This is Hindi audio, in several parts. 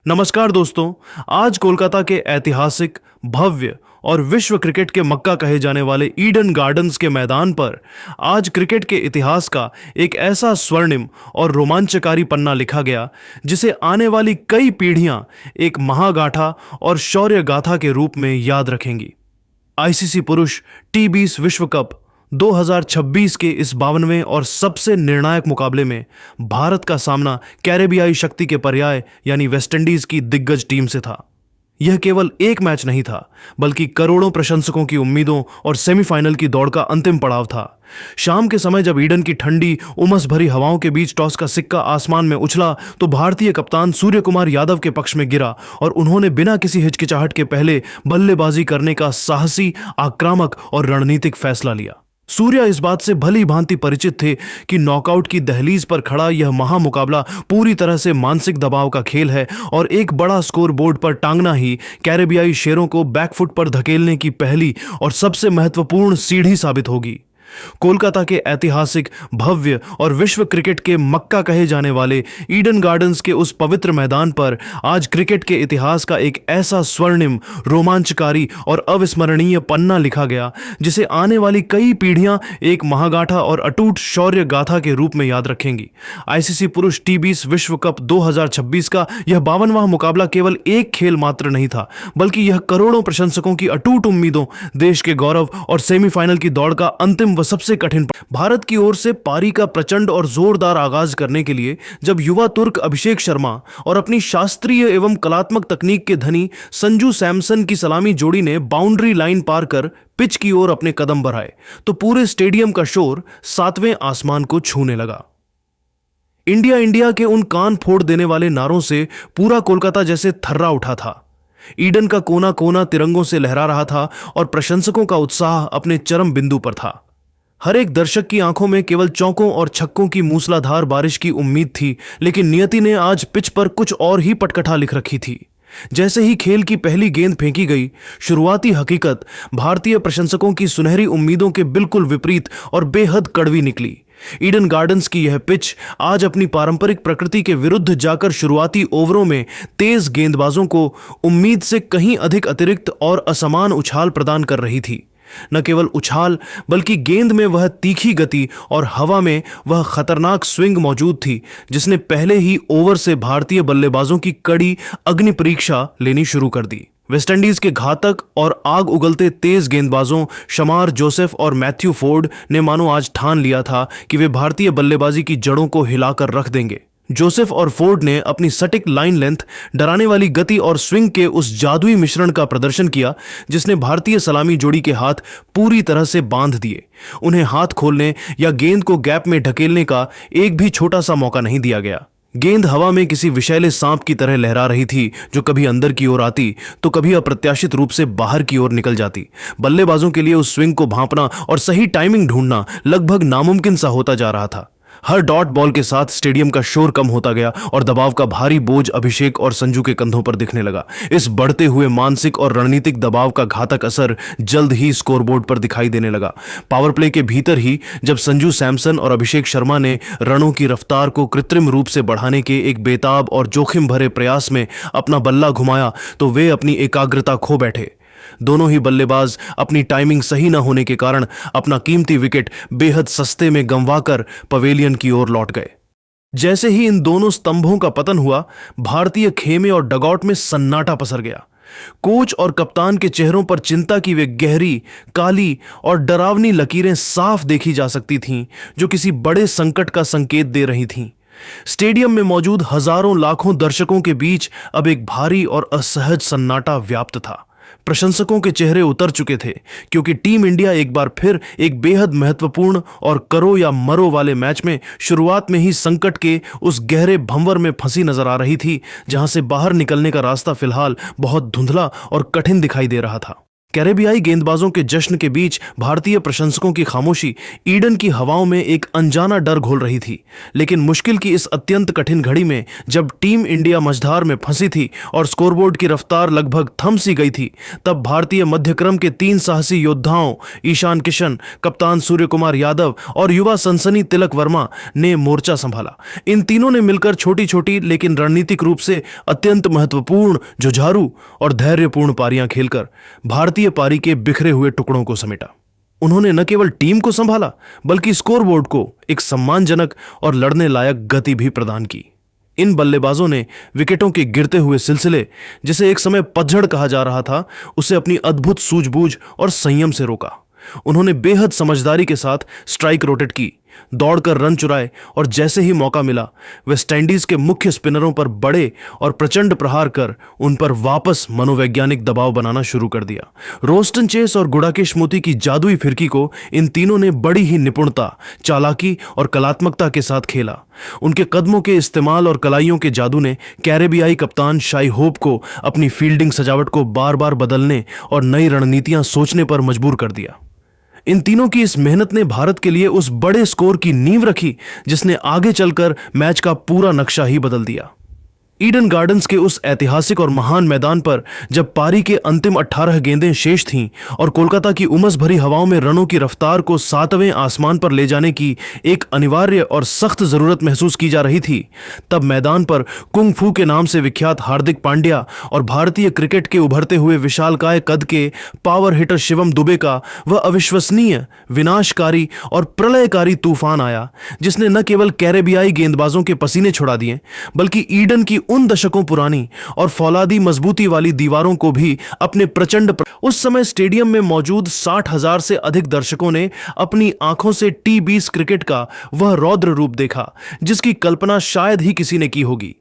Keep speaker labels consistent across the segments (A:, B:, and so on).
A: नमस्कार दोस्तों। आज कोलकाता के ऐतिहासिक, भव्य और विश्व क्रिकेट के मक्का कहे जाने वाले ईडन गार्डन्स के मैदान पर आज क्रिकेट के इतिहास का एक ऐसा स्वर्णिम और रोमांचकारी पन्ना लिखा गया जिसे आने वाली कई पीढ़ियां एक महागाथा और शौर्य गाथा के रूप में याद रखेंगी। आईसीसी पुरुष टी20 विश्व कप 2026 के इस 52वें और सबसे निर्णायक मुकाबले में भारत का सामना कैरेबियाई शक्ति के पर्याय यानी वेस्टइंडीज की दिग्गज टीम से था। यह केवल एक मैच नहीं था, बल्कि करोड़ों प्रशंसकों की उम्मीदों और सेमीफाइनल की दौड़ का अंतिम पड़ाव था। शाम के समय जब ईडन की ठंडी उमस भरी हवाओं के बीच टॉस का सिक्का आसमान में उछला तो भारतीय कप्तान सूर्य कुमार यादव के पक्ष में गिरा और उन्होंने बिना किसी हिचकिचाहट के पहले बल्लेबाजी करने का साहसी, आक्रामक और रणनीतिक फैसला लिया। सूर्या इस बात से भली भांति परिचित थे कि नॉकआउट की दहलीज पर खड़ा यह महामुकाबला पूरी तरह से मानसिक दबाव का खेल है और एक बड़ा स्कोर बोर्ड पर टांगना ही कैरेबियाई शेरों को बैकफुट पर धकेलने की पहली और सबसे महत्वपूर्ण सीढ़ी साबित होगी। कोलकाता के ऐतिहासिक, भव्य और विश्व क्रिकेट के मक्का कहे जाने वाले ईडन गार्डन्स के उस पवित्र मैदान पर आज क्रिकेट के इतिहास का एक ऐसा स्वर्णिम, रोमांचकारी और अविस्मरणीय पन्ना लिखा गया जिसे आने वाली कई पीढ़ियां एक महागाथा और अटूट शौर्य गाथा के रूप में याद रखेंगी। आईसीसी पुरुष टी20 विश्व कप 2026 का यह 52वां मुकाबला केवल एक खेल मात्र नहीं था, बल्कि यह करोड़ों प्रशंसकों की अटूट उम्मीदों, देश के गौरव और सेमीफाइनल की दौड़ का अंतिम सबसे कठिन। भारत की ओर से पारी का प्रचंड और जोरदार आगाज करने के लिए जब युवा तुर्क अभिषेक शर्मा और अपनी शास्त्रीय एवं कलात्मक तकनीक के धनी संजू सैमसन की सलामी जोड़ी ने बाउंड्री लाइन पार कर पिच की ओर अपने कदम बढ़ाए तो पूरे स्टेडियम का शोर 7वें आसमान को छूने लगा। इंडिया इंडिया के उन कान फोड़ देने वाले नारों से पूरा कोलकाता जैसे थर्रा उठा था। ईडन का कोना कोना तिरंगों से लहरा रहा था और प्रशंसकों का उत्साह अपने चरम बिंदु पर था। हर एक दर्शक की आंखों में केवल चौकों और छक्कों की मूसलाधार बारिश की उम्मीद थी, लेकिन नियति ने आज पिच पर कुछ और ही पटकथा लिख रखी थी। जैसे ही खेल की पहली गेंद फेंकी गई, शुरुआती हकीकत भारतीय प्रशंसकों की सुनहरी उम्मीदों के बिल्कुल विपरीत और बेहद कड़वी निकली। ईडन गार्डन्स की यह पिच आज अपनी पारंपरिक प्रकृति के विरुद्ध जाकर शुरुआती ओवरों में तेज गेंदबाजों को उम्मीद से कहीं अधिक अतिरिक्त और असमान उछाल प्रदान कर रही थी। न केवल उछाल, बल्कि गेंद में वह तीखी गति और हवा में वह खतरनाक स्विंग मौजूद थी जिसने पहले ही ओवर से भारतीय बल्लेबाजों की कड़ी अग्नि परीक्षा लेनी शुरू कर दी। वेस्टइंडीज के घातक और आग उगलते तेज गेंदबाजों शमार जोसेफ और मैथ्यू फोर्ड ने मानो आज ठान लिया था कि वे भारतीय बल्लेबाजी की जड़ों को हिलाकर रख देंगे। जोसेफ और फोर्ड ने अपनी सटीक लाइन लेंथ, डराने वाली गति और स्विंग के उस जादुई मिश्रण का प्रदर्शन किया जिसने भारतीय सलामी जोड़ी के हाथ पूरी तरह से बांध दिए। उन्हें हाथ खोलने या गेंद को गैप में ढकेलने का एक भी छोटा सा मौका नहीं दिया गया। गेंद हवा में किसी विषैले सांप की तरह लहरा रही थी जो कभी अंदर की ओर आती तो कभी अप्रत्याशित रूप से बाहर की ओर निकल जाती। बल्लेबाजों के लिए उस स्विंग को भांपना और सही टाइमिंग ढूंढना लगभग नामुमकिन सा होता जा रहा था। हर डॉट बॉल के साथ स्टेडियम का शोर कम होता गया और दबाव का भारी बोझ अभिषेक और संजू के कंधों पर दिखने लगा। इस बढ़ते हुए मानसिक और रणनीतिक दबाव का घातक असर जल्द ही स्कोरबोर्ड पर दिखाई देने लगा। पावर प्ले के भीतर ही जब संजू सैमसन और अभिषेक शर्मा ने रनों की रफ्तार को कृत्रिम रूप से बढ़ाने के एक बेताब और जोखिम भरे प्रयास में अपना बल्ला घुमाया तो वे अपनी एकाग्रता खो बैठे। दोनों ही बल्लेबाज अपनी टाइमिंग सही न होने के कारण अपना कीमती विकेट बेहद सस्ते में गंवाकर पवेलियन की ओर लौट गए। जैसे ही इन दोनों स्तंभों का पतन हुआ, भारतीय खेमे और डगआउट में सन्नाटा पसर गया। कोच और कप्तान के चेहरों पर चिंता की वे गहरी, काली और डरावनी लकीरें साफ देखी जा सकती थीं, जो किसी बड़े संकट का संकेत दे रही थीं। स्टेडियम में मौजूद हजारों लाखों दर्शकों के बीच अब एक भारी और असहज सन्नाटा व्याप्त था। प्रशंसकों के चेहरे उतर चुके थे क्योंकि टीम इंडिया एक बार फिर एक बेहद महत्वपूर्ण और करो या मरो वाले मैच में शुरुआत में ही संकट के उस गहरे भंवर में फंसी नजर आ रही थी जहां से बाहर निकलने का रास्ता फिलहाल बहुत धुंधला और कठिन दिखाई दे रहा था। कैरेबियाई गेंदबाजों के जश्न के बीच भारतीय प्रशंसकों की खामोशी ईडन की हवाओं में एक अनजाना डर घोल रही थी। लेकिन मुश्किल की इस अत्यंत कठिन घड़ी में जब टीम इंडिया मझधार में फंसी थी और स्कोरबोर्ड की रफ्तार लगभग थम सी गई थी, तब भारतीय मध्यक्रम के 3 साहसी योद्धाओं ईशान किशन, कप्तान सूर्य कुमार यादव और युवा सनसनी तिलक वर्मा ने मोर्चा संभाला। इन तीनों ने मिलकर छोटी छोटी लेकिन रणनीतिक रूप से अत्यंत महत्वपूर्ण, जुझारू और धैर्यपूर्ण पारियां खेलकर भारतीय पारी के बिखरे हुए टुकड़ों को समेटा। उन्होंने न केवल टीम को संभाला बल्कि स्कोरबोर्ड को एक सम्मानजनक और लड़ने लायक गति भी प्रदान की। इन बल्लेबाजों ने विकेटों के गिरते हुए सिलसिले, जिसे एक समय पतझड़ कहा जा रहा था, उसे अपनी अद्भुत सूझबूझ और संयम से रोका। उन्होंने बेहद समझदारी के साथ स्ट्राइक रोटेट की, दौड़कर रन चुराए और जैसे ही मौका मिला वेस्टइंडीज के मुख्य स्पिनरों पर बड़े और प्रचंड प्रहार कर उन पर वापस मनोवैज्ञानिक दबाव बनाना शुरू कर दिया। रोस्टन चेस और गुडाकेश मोती की जादुई फिरकी को इन तीनों ने बड़ी ही निपुणता, चालाकी और कलात्मकता के साथ खेला। उनके कदमों के इस्तेमाल और कलाइयों के जादू ने कैरेबियाई कप्तान शाई होप को अपनी फील्डिंग सजावट को बार बार बदलने और नई रणनीतियां सोचने पर मजबूर कर दिया। इन तीनों की इस मेहनत ने भारत के लिए उस बड़े स्कोर की नींव रखी जिसने आगे चलकर मैच का पूरा नक्शा ही बदल दिया। ईडन गार्डन्स के उस ऐतिहासिक और महान मैदान पर जब पारी के अंतिम 18 गेंदें शेष थीं और कोलकाता की उमस भरी हवाओं में रनों की रफ्तार को 7वें आसमान पर ले जाने की एक अनिवार्य और सख्त जरूरत महसूस की जा रही थी, तब मैदान पर कुंग फू के नाम से विख्यात हार्दिक पांड्या और भारतीय क्रिकेट के उभरते हुए विशालकाय कद के पावर हिटर शिवम दुबे का वह अविश्वसनीय, विनाशकारी और प्रलयकारी तूफान आया, जिसने न केवल कैरेबियाई गेंदबाजों के पसीने छुड़ा दिए बल्कि ईडन की उन दशकों पुरानी और फौलादी मजबूती वाली दीवारों को भी अपने उस समय स्टेडियम में मौजूद 60,000 से अधिक दर्शकों ने अपनी आंखों से टी20 क्रिकेट का वह रौद्र रूप देखा जिसकी कल्पना शायद ही किसी ने की होगी।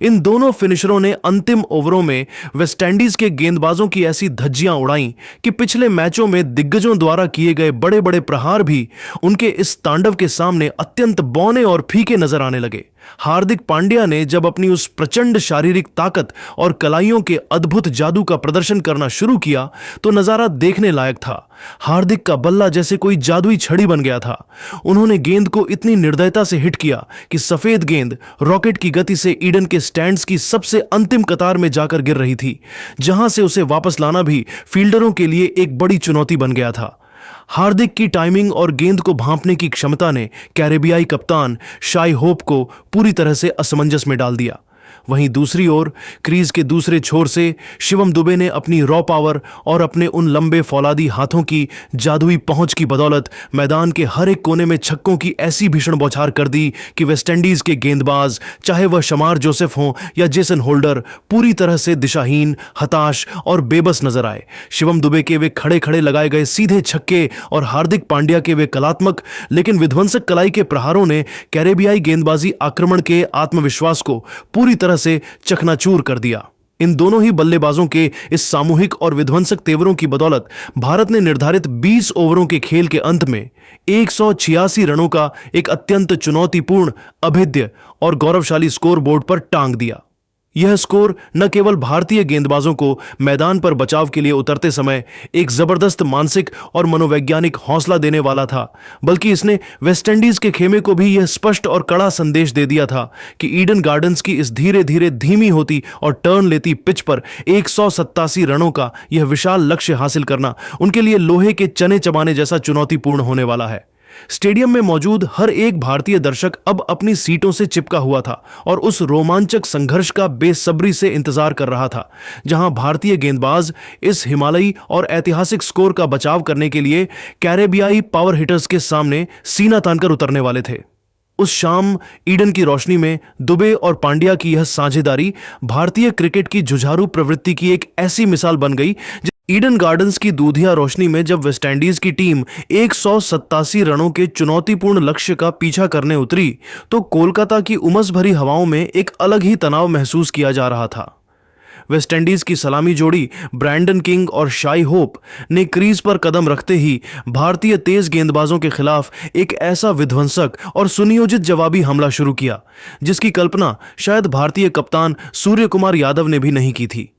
A: इन दोनों फिनिशरों ने अंतिम ओवरों में वेस्टइंडीज के गेंदबाजों की ऐसी धज्जियां उड़ाईं कि पिछले मैचों में दिग्गजों द्वारा किए गए बड़े बड़े प्रहार भी उनके इस तांडव के सामने अत्यंत बौने और फीके नजर आने लगे। हार्दिक पांड्या ने जब अपनी उस प्रचंड शारीरिक ताकत और कलाइयों के अद्भुत जादू का प्रदर्शन करना शुरू किया तो नजारा देखने लायक था। हार्दिक का बल्ला जैसे कोई जादुई छड़ी बन गया था। उन्होंने गेंद को इतनी निर्दयता से हिट किया कि सफेद गेंद रॉकेट की गति से ईडन के स्टैंड्स की सबसे अंतिम कतार में जाकर गिर रही थी, जहां से उसे वापस लाना भी फील्डरों के लिए एक बड़ी चुनौती बन गया था। हार्दिक की टाइमिंग और गेंद को भांपने की क्षमता ने कैरेबियाई कप्तान शाई होप को पूरी तरह से असमंजस में डाल दिया। वहीं दूसरी ओर क्रीज के दूसरे छोर से शिवम दुबे ने अपनी रॉ पावर और अपने उन लंबे फौलादी हाथों की जादुई पहुंच की बदौलत मैदान के हर एक कोने में छक्कों की ऐसी भीषण बौछार कर दी कि वेस्टइंडीज के गेंदबाज, चाहे वह शमार जोसेफ हों या जेसन होल्डर, पूरी तरह से दिशाहीन, हताश और बेबस नजर आए। शिवम दुबे के वे खड़े खड़े लगाए गए सीधे छक्के और हार्दिक पांड्या के वे कलात्मक लेकिन विध्वंसक कलाई के प्रहारों ने कैरेबियाई गेंदबाजी आक्रमण के आत्मविश्वास को पूरी तरह से चकनाचूर कर दिया। इन दोनों ही बल्लेबाजों के इस सामूहिक और विध्वंसक तेवरों की बदौलत भारत ने निर्धारित 20 ओवरों के खेल के अंत में 186 रनों का एक अत्यंत चुनौतीपूर्ण, अभेद्य और गौरवशाली स्कोर बोर्ड पर टांग दिया। यह स्कोर न केवल भारतीय गेंदबाजों को मैदान पर बचाव के लिए उतरते समय एक जबरदस्त मानसिक और मनोवैज्ञानिक हौसला देने वाला था, बल्कि इसने वेस्टइंडीज के खेमे को भी यह स्पष्ट और कड़ा संदेश दे दिया था कि ईडन गार्डन्स की इस धीरे धीरे धीमी होती और टर्न लेती पिच पर 187 रनों का यह विशाल लक्ष्य हासिल करना उनके लिए लोहे के चने चबाने जैसा चुनौतीपूर्ण होने वाला है। स्टेडियम में मौजूद हर एक भारतीय दर्शक अब अपनी सीटों से चिपका हुआ था और उस रोमांचक संघर्ष का बेसब्री से इंतजार कर रहा था, जहां भारतीय गेंदबाज इस हिमालयी और ऐतिहासिक स्कोर का बचाव करने के लिए कैरेबियाई पावर हिटर्स के सामने सीना तानकर उतरने वाले थे। उस शाम ईडन की रोशनी में दुबे और पांड्या की यह साझेदारी भारतीय क्रिकेट की जुझारू प्रवृत्ति की एक ऐसी मिसाल बन गई। ईडन गार्डन्स की दूधिया रोशनी में जब वेस्टइंडीज की टीम 187 रनों के चुनौतीपूर्ण लक्ष्य का पीछा करने उतरी तो कोलकाता की उमस भरी हवाओं में एक अलग ही तनाव महसूस किया जा रहा था। वेस्टइंडीज की सलामी जोड़ी ब्रैंडन किंग और शाई होप ने क्रीज पर कदम रखते ही भारतीय तेज गेंदबाजों के खिलाफ एक ऐसा विध्वंसक और सुनियोजित जवाबी हमला शुरू किया जिसकी कल्पना शायद भारतीय कप्तान सूर्य कुमार यादव ने भी नहीं की थी।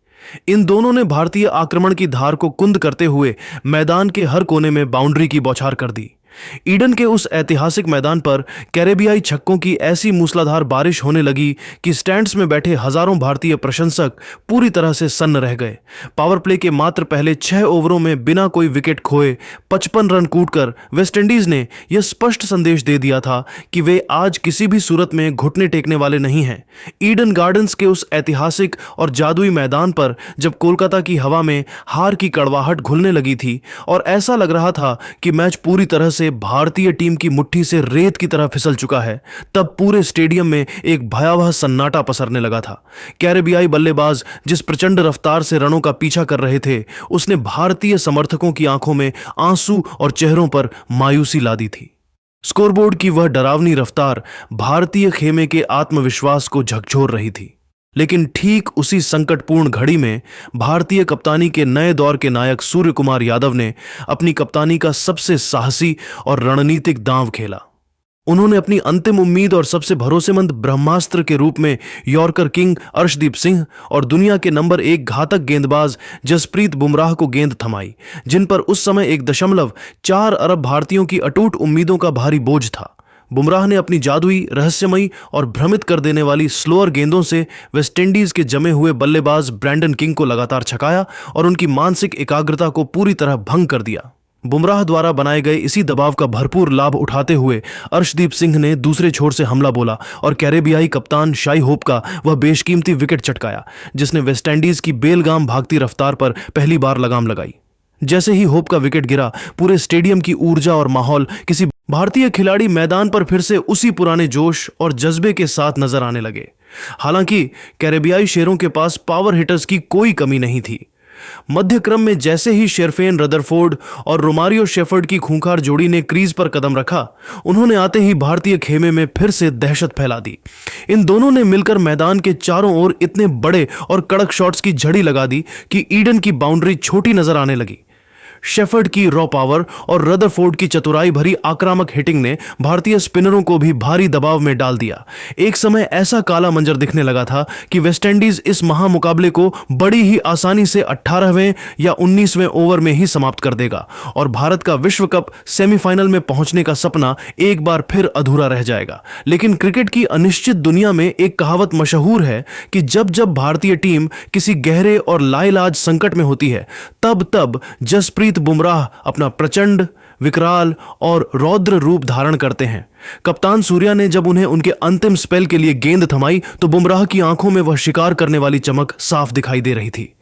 A: इन दोनों ने भारतीय आक्रमण की धार को कुंद करते हुए मैदान के हर कोने में बाउंड्री की बौछार कर दी। ईडन के उस ऐतिहासिक मैदान पर कैरेबियाई छक्कों की ऐसी मूसलाधार बारिश होने लगी कि स्टैंड्स में बैठे हजारों भारतीय प्रशंसक पूरी तरह से सन्न रह गए। पावर प्ले के मात्र पहले 6 ओवरों में बिना कोई विकेट खोए 55 रन कूटकर वेस्टइंडीज ने यह स्पष्ट संदेश दे दिया था कि वे आज किसी भी सूरत में घुटने टेकने वाले नहीं हैं। ईडन गार्डन्स के उस ऐतिहासिक और जादुई मैदान पर जब कोलकाता की हवा में हार की कड़वाहट घुलने लगी थी और ऐसा लग रहा था कि मैच पूरी तरह से भारतीय टीम की मुट्ठी से रेत की तरह फिसल चुका है, तब पूरे स्टेडियम में एक भयावह सन्नाटा पसरने लगा था। कैरेबियाई बल्लेबाज जिस प्रचंड रफ्तार से रनों का पीछा कर रहे थे, उसने भारतीय समर्थकों की आंखों में आंसू और चेहरों पर मायूसी ला दी थी। स्कोरबोर्ड की वह डरावनी रफ्तार भारतीय खेमे के आत्मविश्वास को झकझोर रही थी। लेकिन ठीक उसी संकटपूर्ण घड़ी में भारतीय कप्तानी के नए दौर के नायक सूर्य कुमार यादव ने अपनी कप्तानी का सबसे साहसी और रणनीतिक दांव खेला। उन्होंने अपनी अंतिम उम्मीद और सबसे भरोसेमंद ब्रह्मास्त्र के रूप में यॉर्कर किंग अर्शदीप सिंह और दुनिया के नंबर 1 घातक गेंदबाज जसप्रीत बुमराह को गेंद थमाई, जिन पर उस समय 1.4 अरब भारतीयों की अटूट उम्मीदों का भारी बोझ था। बुमराह ने अपनी जादुई, रहस्यमयी और भ्रमित कर देने वाली स्लोअर गेंदों से वेस्टइंडीज के जमे हुए बल्लेबाज ब्रैंडन किंग को लगातार छकाया और उनकी मानसिक एकाग्रता को पूरी तरह भंग कर दिया। बुमराह द्वारा बनाए गए इसी दबाव का भरपूर लाभ उठाते हुए अर्शदीप सिंह ने दूसरे छोर से हमला बोला और कैरेबियाई कप्तान शाई होप का वह बेशकीमती विकेट चटकाया, जिसने वेस्टइंडीज की बेलगाम भागती रफ्तार पर पहली बार लगाम लगाई। जैसे ही होप का विकेट गिरा, पूरे स्टेडियम की ऊर्जा और माहौल किसी भारतीय खिलाड़ी मैदान पर फिर से उसी पुराने जोश और जज्बे के साथ नजर आने लगे। हालांकि कैरेबियाई शेरों के पास पावर हिटर्स की कोई कमी नहीं थी। मध्य क्रम में जैसे ही शेरफेन रदरफोर्ड और रोमारियो शेफर्ड की खूंखार जोड़ी ने क्रीज पर कदम रखा, उन्होंने आते ही भारतीय खेमे में फिर से दहशत फैला दी। इन दोनों ने मिलकर मैदान के चारों ओर इतने बड़े और कड़क शॉट्स की झड़ी लगा दी कि ईडन की बाउंड्री छोटी नजर आने लगी। शेफर्ड की रॉ पावर और रदरफोर्ड की चतुराई भरी आक्रामक हिटिंग ने भारतीय स्पिनरों को भी भारी दबाव में डाल दिया। एक समय ऐसा काला मंजर दिखने लगा था कि वेस्टइंडीज इस महामुकाबले को बड़ी ही आसानी से 18वें या 19वें ओवर में ही समाप्त कर देगा और भारत का विश्व कप सेमीफाइनल में पहुंचने का सपना एक बार फिर अधूरा रह जाएगा। लेकिन क्रिकेट की अनिश्चित दुनिया में एक कहावत मशहूर है कि जब जब भारतीय टीम किसी गहरे और लाइलाज संकट में होती है, तब तब जसप्रीत बुमराह अपना प्रचंड, विकराल और रौद्र रूप धारण करते हैं। कप्तान सूर्या ने जब उन्हें उनके अंतिम स्पेल के लिए गेंद थमाई तो बुमराह की आंखों में वह शिकार करने वाली चमक साफ दिखाई दे रही थी।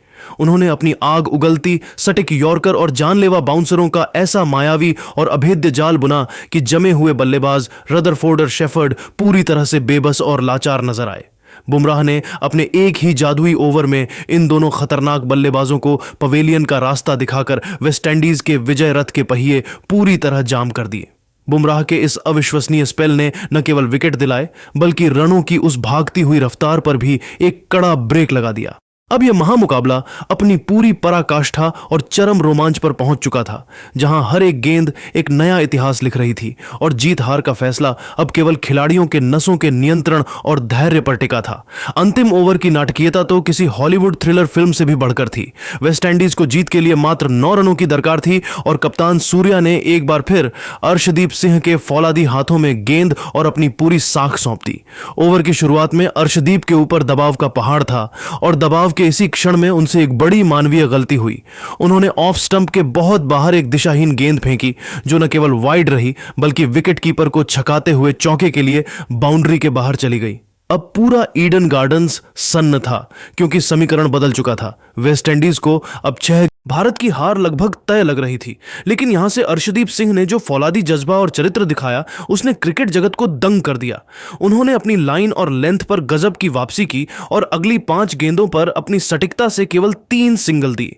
A: उन्होंने अपनी आग उगलती सटीक यॉर्कर और जानलेवा बाउंसरों का ऐसा मायावी और अभेद्य जाल बुना कि जमे हुए बल्लेबाज रदरफोर्ड और शेफर्ड पूरी तरह से बेबस और लाचार नजर आए। बुमराह ने अपने एक ही जादुई ओवर में इन दोनों खतरनाक बल्लेबाजों को पवेलियन का रास्ता दिखाकर वेस्टइंडीज के विजय रथ के पहिए पूरी तरह जाम कर दिए। बुमराह के इस अविश्वसनीय स्पेल ने न केवल विकेट दिलाए, बल्कि रनों की उस भागती हुई रफ्तार पर भी एक कड़ा ब्रेक लगा दिया। अब यह महामुकाबला अपनी पूरी पराकाष्ठा और चरम रोमांच पर पहुंच चुका था, जहां हर एक गेंद एक नया इतिहास लिख रही थी और जीत हार का फैसला अब केवल खिलाड़ियों के नसों के नियंत्रण और धैर्य पर टिका था। अंतिम ओवर की नाटकीयता तो किसी हॉलीवुड थ्रिलर फिल्म से भी बढ़कर थी। वेस्टइंडीज को जीत के लिए मात्र 9 रनों की दरकार थी और कप्तान सूर्या ने एक बार फिर अर्शदीप सिंह के फौलादी हाथों में गेंद और अपनी पूरी साख सौंप दी। ओवर की शुरुआत में अर्शदीप के ऊपर दबाव का पहाड़ था और दबाव के इसी क्षण में उनसे एक बड़ी मानवीय गलती हुई। उन्होंने ऑफ स्टंप के बहुत बाहर एक दिशाहीन गेंद फेंकी, जो न केवल वाइड रही बल्कि विकेट कीपर को छकाते हुए चौके के लिए बाउंड्री के बाहर चली गई। अब पूरा ईडन गार्डन्स सन्न था, क्योंकि समीकरण बदल चुका था। वेस्टइंडीज को अब 6 भारत की हार लगभग तय लग रही थी। लेकिन यहां से अर्शदीप सिंह ने जो फौलादी जज्बा और चरित्र दिखाया, उसने क्रिकेट जगत को दंग कर दिया। उन्होंने अपनी लाइन और लेंथ पर गजब की वापसी की और अगली 5 गेंदों पर अपनी सटीकता से केवल 3 सिंगल दी।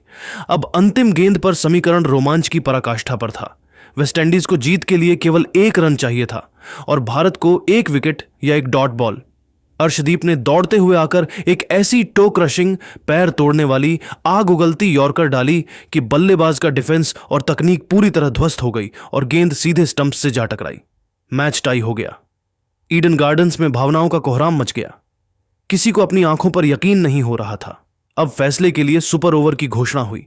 A: अब अंतिम गेंद पर समीकरण रोमांच की पराकाष्ठा पर था। वेस्टइंडीज को जीत के लिए केवल 1 रन चाहिए था और भारत को 1 विकेट या 1 डॉट बॉल। अर्शदीप ने दौड़ते हुए आकर एक ऐसी टो क्रशिंग, पैर तोड़ने वाली, आग उगलती यॉर्कर डाली कि बल्लेबाज का डिफेंस और तकनीक पूरी तरह ध्वस्त हो गई और गेंद सीधे स्टंप से जा टकराई। मैच टाई हो गया। ईडन गार्डन्स में भावनाओं का कोहराम मच गया। किसी को अपनी आंखों पर यकीन नहीं हो रहा था। अब फैसले के लिए सुपर ओवर की घोषणा हुई।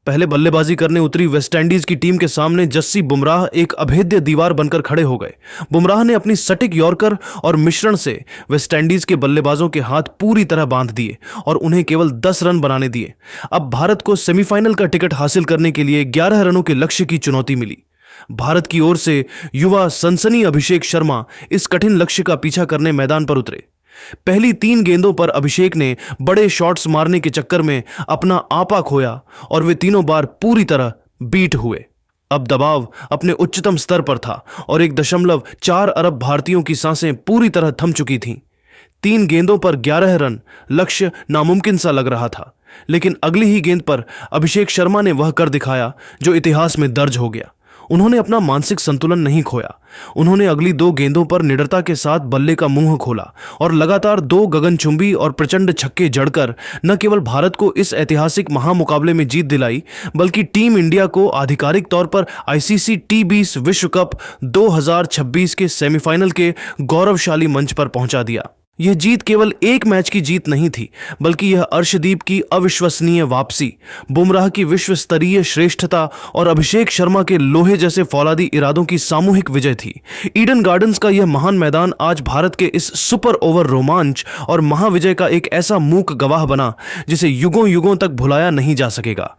A: पहले बल्लेबाजी करने उतरी वेस्टइंडीज की टीम के सामने जस्सी बुमराह एक अभेद्य दीवार बनकर खड़े हो गए। बुमराह ने अपनी सटीक यॉर्कर और मिश्रण से वेस्टइंडीज के बल्लेबाजों के हाथ पूरी तरह बांध दिए और उन्हें केवल 10 रन बनाने दिए। अब भारत को सेमीफाइनल का टिकट हासिल करने के लिए 11 रनों के लक्ष्य की चुनौती मिली। भारत की ओर से युवा सनसनी अभिषेक शर्मा इस कठिन लक्ष्य का पीछा करने मैदान पर उतरे। पहली 3 गेंदों पर अभिषेक ने बड़े शॉट्स मारने के चक्कर में अपना आपा खोया और वे तीनों बार पूरी तरह बीट हुए। अब दबाव अपने उच्चतम स्तर पर था और 1.4 अरब भारतीयों की सांसें पूरी तरह थम चुकी थीं। 3 गेंदों पर 11 रन लक्ष्य नामुमकिन सा लग रहा था, लेकिन अगली ही गेंद पर अभिषेक शर्मा ने वह कर दिखाया जो इतिहास में दर्ज हो गया। उन्होंने अपना मानसिक संतुलन नहीं खोया। उन्होंने अगली 2 गेंदों पर निडरता के साथ बल्ले का मुंह खोला और लगातार 2 गगनचुंबी और प्रचंड छक्के जड़कर न केवल भारत को इस ऐतिहासिक महामुकाबले में जीत दिलाई, बल्कि टीम इंडिया को आधिकारिक तौर पर आईसीसी टी20 विश्व कप 2026 के सेमीफाइनल के गौरवशाली मंच पर पहुंचा दिया। यह जीत केवल एक मैच की जीत नहीं थी, बल्कि यह अर्शदीप की अविश्वसनीय वापसी, बुमराह की विश्व स्तरीय श्रेष्ठता और अभिषेक शर्मा के लोहे जैसे फौलादी इरादों की सामूहिक विजय थी। ईडन गार्डन्स का यह महान मैदान आज भारत के इस सुपर ओवर रोमांच और महाविजय का एक ऐसा मूक गवाह बना जिसे युगों युगों तक भुलाया नहीं जा सकेगा।